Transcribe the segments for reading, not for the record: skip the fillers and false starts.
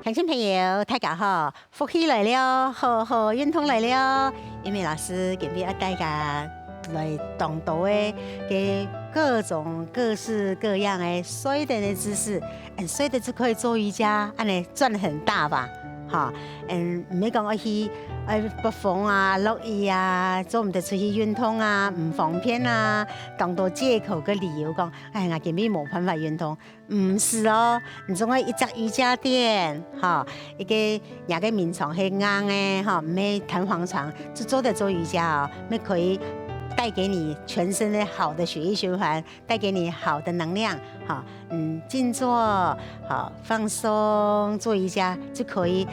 乡亲朋友，大家好，福气来了，好好运通来了。英美老师今日要大家来懂读的各种各式各样的水电的知识，水电就可以做瑜伽，安尼赚很大吧？哈，唔免讲我去北方啊、乐意啊，做唔得出去运通啊，唔方便啊，当多借口跟理由讲，我今日冇办法运通。唔是哦，你总爱一只瑜伽垫，哈，一个两个面床是硬的，哈，没弹簧床，就做得做瑜伽哦，那可以带给你全身的好的血液循环，带给你好的能量，哈，静坐，好放松，做瑜伽就可以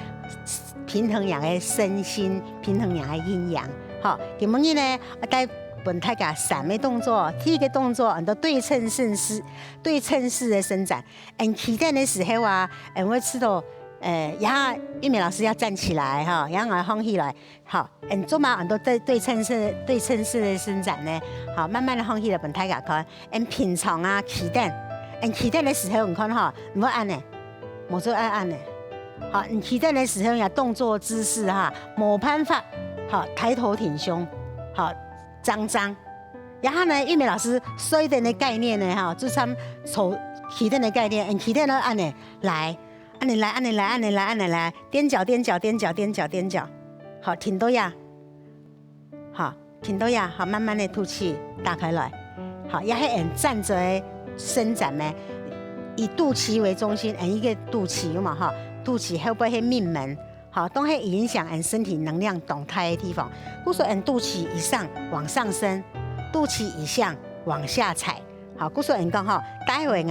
平衡人的身心，平衡人的阴阳，好，今日呢，我带本大家3个动作，第一个动作，很多对称式的伸展。起站的时候啊，我知道，然后玉美老师要站起来哈，然后放起来，好，做嘛很多对称式的伸展呢，好，慢慢的放起来，本大家看，平常啊起站，起站的时候你看哈，唔好按呢，冇做按呢，好，你起站的时候呀，动作姿势哈，冇办法，好，抬头挺胸，好。张，然后呢，玉美老师水电的概念呢，哈，就参手起电的概念，起电呢按呢来，按你来，踮脚，好，挺多呀，好，挺多呀，好，慢慢的吐气，打开来，好，也系站着伸展呢，以肚脐为中心，一个肚脐嘛哈，肚脐后背是命门。好，都会影响身体能量动态的地方。故说肚脐以上往上升，肚脐以下往下踩。好，故说讲哈，待会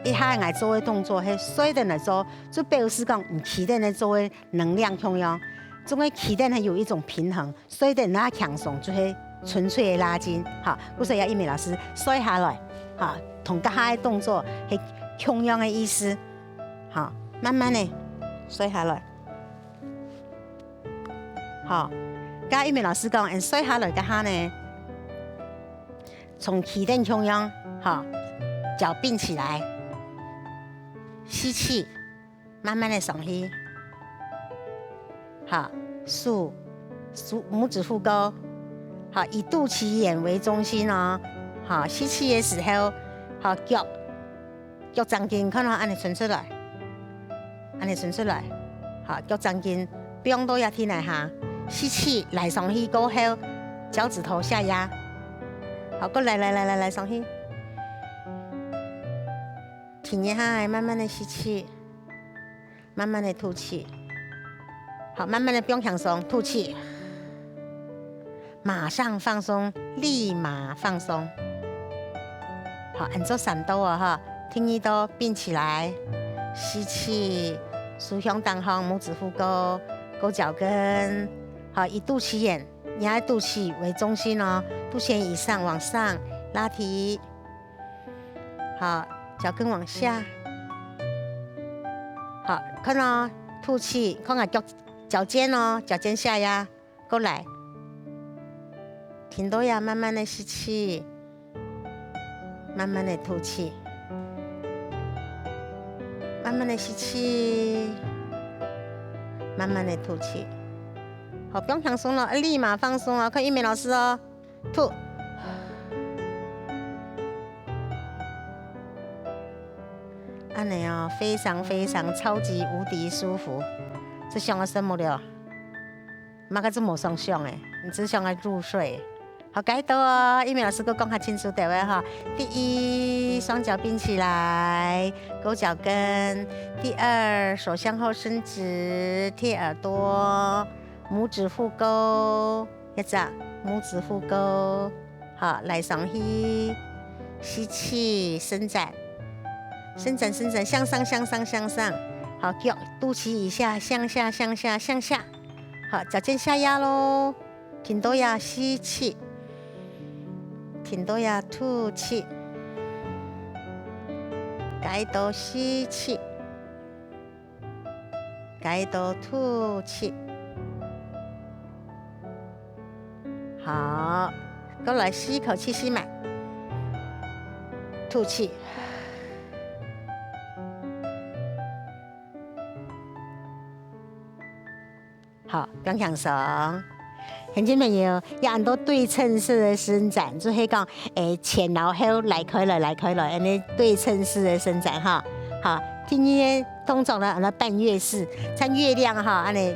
一下做的动作，是水电来做，就表示讲起电来做的能量中央，总个起电还有一种平衡，水电拉强松就是纯粹的拉筋。好，故说要一美老师甩下来，好，同家下的动作是中央的意思。好，慢慢的甩下来。好，刚玉美老师讲，甩下来嘅下呢，从起垫中央，好，脚并起来，吸气，慢慢的上去，好，竖拇指护沟，好，以肚脐眼为中心哦，好，吸气的时候，好，脚张筋，看到按你伸出来，好，脚张筋，不用多压天来哈。吸气，来上去过后，脚趾头下压，好，过来上去，停一下，慢慢的吸气，慢慢的吐气，好，慢慢的不用强松，吐气，马上放松，立马放松，好，按做3度啊哈，听1度并起来，吸气，竖向当方，拇指护沟，勾脚跟。好，以肚脐眼，压肚脐为中心哦，肚脐眼以上往上拉提，好，脚跟往下，好，看哦，吐气，看看脚尖哦，脚尖下压，过来，挺多呀，慢慢的吸气，慢慢的吐气，慢慢的吸气，慢慢的吐气。好，不用放松了，立马放松啊！看玉美老师哦，吐，安尼哦，非常超级无敌舒服。这上了什么了？马个这么上上诶，你只想要入睡。好，改到哦，玉美老师给我讲下清楚点位哈。第一，双脚并起来，勾脚跟；第2，手向后伸直，贴耳朵。拇指护沟，一只拇指护沟，好，来上去，吸气，伸展，向上，好，脚肚脐以下，向下，好，脚尖下压咯，挺多呀，吸气，挺多呀，吐气，改多吸气，改多吐气。好，过来吸一口气，吸满，吐气。好，不用享受。乡亲朋友，有很多对称式的伸展，就是讲，前然后来开了，安尼对称式的伸展哈。好，听音乐动作呢，那半月式，像月亮哈，安尼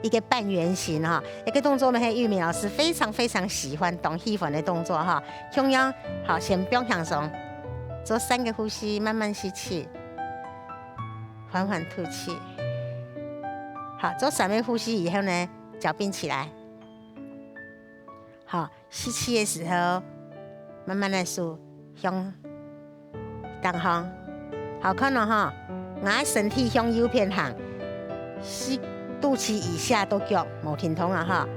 一个半圆形哈，一个动作呢，玉米老师非常非常喜欢、懂喜欢的动作哈。中央好，先不用享受，做3个呼吸，慢慢吸气，缓缓吐气。好，做3个呼吸以后呢，脚并起来。好，吸气的时候，慢慢的数向东方。好，看了哈，我身体向右偏行，吸肚脐以下都脚冇停通啊哈。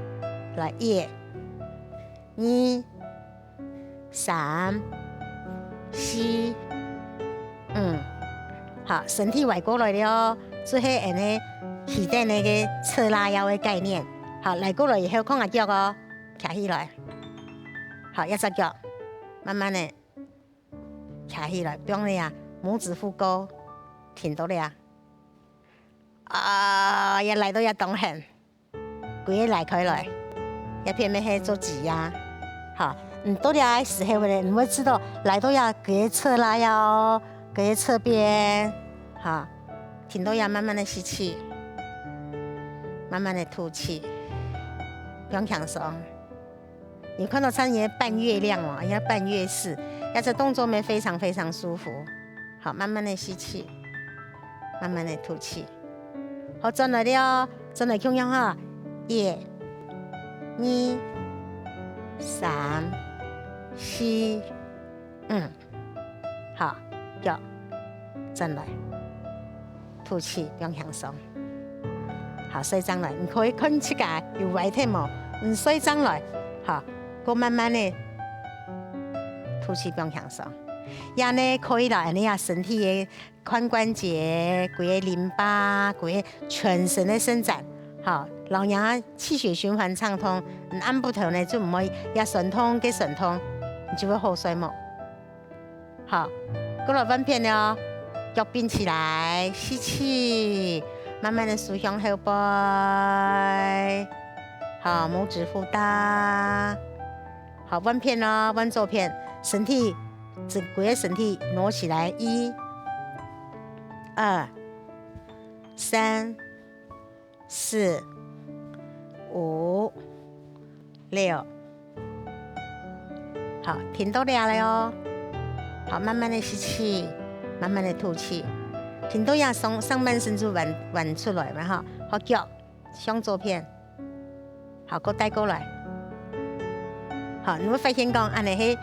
来1、2、3、4、5。好，身体歪过来了，做迄安尼起在那个侧拉腰的概念。好，来过来以后，看下脚哦。站起来，好，一只脚，慢慢的站起来，不用了呀，拇指扶高，挺到了呀，啊，也来到也动痕，规个来开来，也偏偏去做挤压，好，到了时候呢，你会知道来到呀，给侧拉腰，给侧边，好，挺到呀，慢慢的吸气，慢慢的吐气，不用享受。你看到参与半月亮哦，要半月式，这动作呢非常非常舒服。好，慢慢的吸气，慢慢的吐气。好，转来了，转来中央哈，1、2、3、4、5。好，脚转来，吐气，不用享受。好，水张来，你可以看起来有外体毛，水张来，好。我慢慢的吐气，不用享受。也呢可以啦，你呀身体的髋关节、规个淋巴、规个全身的伸展，好，让人气血循环畅通。按不头呢就唔会也顺通给顺通，你就会好睡梦。好，过来弯片了，脚并起来，吸气，慢慢的数向后背，好，拇指扶大。好，弯片哦，弯左片，身体整个身体挪起来，1、2、3、4、5、6。好，停到了哟。好，慢慢的吸气，慢慢的吐气，停到呀，上半身就弯出来嘛哈。好，脚向左片，好，给我带过来。好，你会发现讲，安尼迄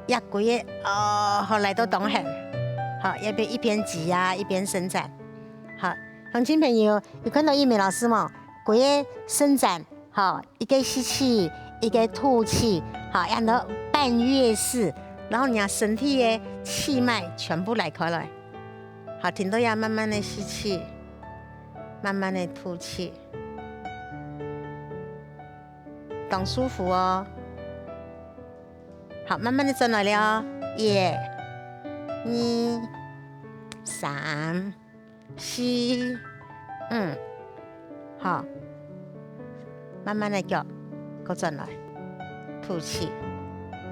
压规个好来到动痕，好，一边挤压一边伸展。好，乡亲朋友有看到玉美老师吗？规个伸展，好，一个吸气，一个吐气，好，让到半月式，然后你要身体的气脉全部来开来。好，停到呀，慢慢的吸气，慢慢的吐气。当舒服哦。好，慢慢的转来了，1、2、3、4、5。好，慢慢的脚，给我转来，吐气，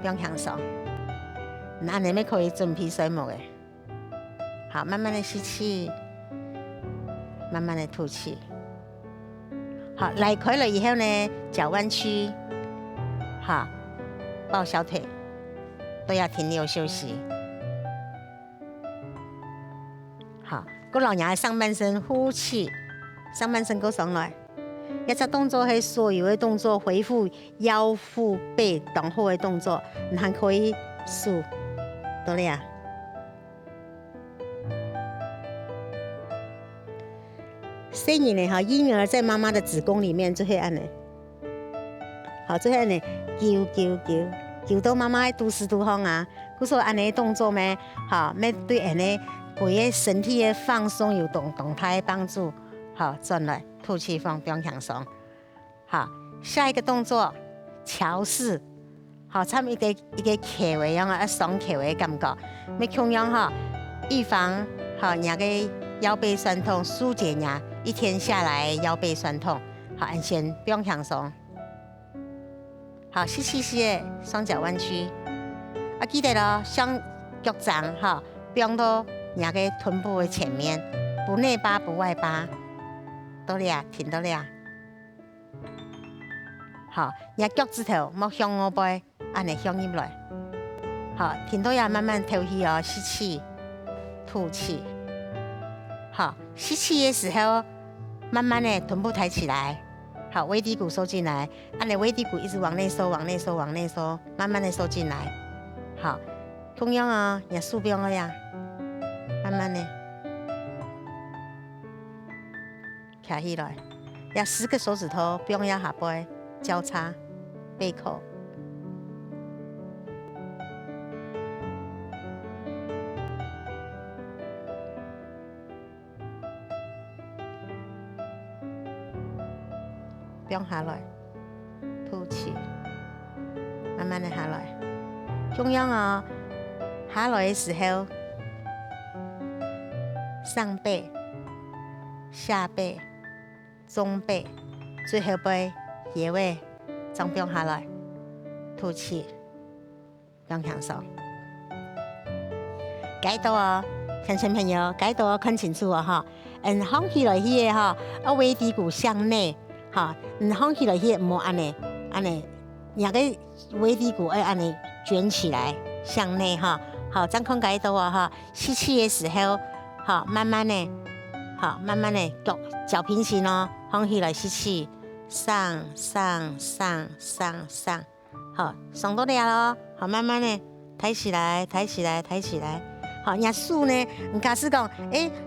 不用享受。那你们可以准备睡梦的。好，慢慢的吸气，慢慢的吐气。好，来开了以后呢，脚弯曲，好，抱小腿，都要停留休息。好，我老娘上半身呼气，上半身够上来。一只动作是所有的动作恢复腰腹背动后的动作，你还可以数，到了呀。生日呢，哈，婴儿在妈妈的子宫里面就会按呢，好，就会按呢，叫到妈妈的肚子肚方啊。故说按呢动作呢，好，要对按呢规个身体的放松有动态的帮助。好，转来吐气放，不用放松。好，下一个动作桥式，好，差一个气味样啊，爽气味感觉。要强样哈，预防好人个腰背酸痛，疏解呀一天下来腰背酸痛。好，按先不用放松。好，吸气吸，双脚弯曲。啊，记得咯，双脚掌哈，不用到人个臀部的前面，不内八不外八，到俩停到俩。好，人脚趾头莫向后背，按尼向入来。好，停到呀，慢慢吐气哦，吸气，吐气。好，吸气的时候，慢慢的臀部抬起来。好，尾骶骨收进来，按你尾骶骨一直往内收，往内收，往内收，慢慢的收进来。好，同样啊，也竖标了呀，慢慢的卡起来，要10个手指头，不用压下背，交叉背扣。不用下来，吐气，慢慢的下来。中央哦，下来的时候，上背、下背、中背、最后背、结尾，张不用下来，吐气，不用享受。解到哦，乡亲朋友，解到看清楚哦哈。放起来迄个哈，尾骶骨向内。好，放起来迄莫安尼，两个尾骶骨要安尼卷起来向内哈。好，张空解到啊哈，吸气的时候，好，慢慢的，好，慢慢的脚平行哦，放起来吸气，上，好，上到了咯，好，慢慢的抬起来。好，人数呢，假使讲，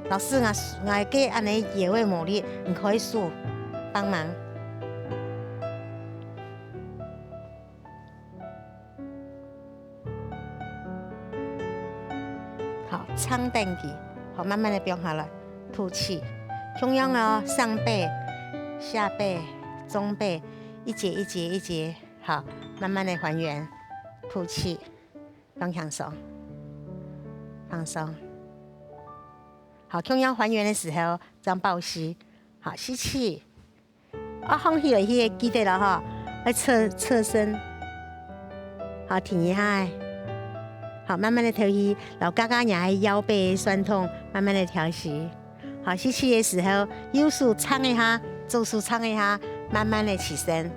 老师我给安尼也会磨力，你可以数。帮忙，好，长蹬起，好，慢慢的变下来，吐气，同样哦，上背、下背、中背，一节，好，慢慢的还原，吐气，放松，放松，好，同样还原的时候，这样抱吸，好，吸气。放起来，迄个记得了哈，要侧身，好，挺一下，好，慢慢的吐气，然后刚刚也腰背酸痛，慢慢的调息。好，吸气的时候，右手撑一下，左手撑一下，慢慢的起身。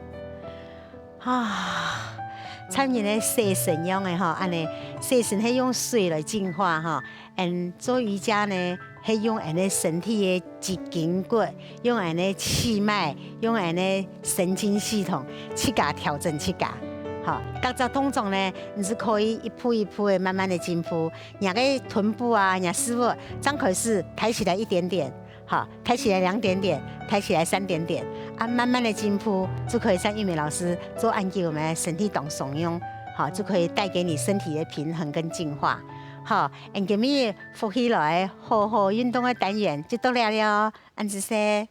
参与咧洗肾用的哈，安尼洗肾係用水来净化哈，做瑜伽呢。係用人的身體的脊筋骨，用人的氣脈，用人的神經系統去甲調整去甲。好，各個動作呢，你是可以一步一步的慢慢的進步。兩個臀部啊，兩師傅張口是抬起來一點點，好，抬起來2點點，抬起來3點點，慢慢的進步，就可以像玉美老師做按給我們身體當慫恿，好，就可以帶給你身體的平衡跟進化。好，今日復起來好好運動的單元就到了，安子說。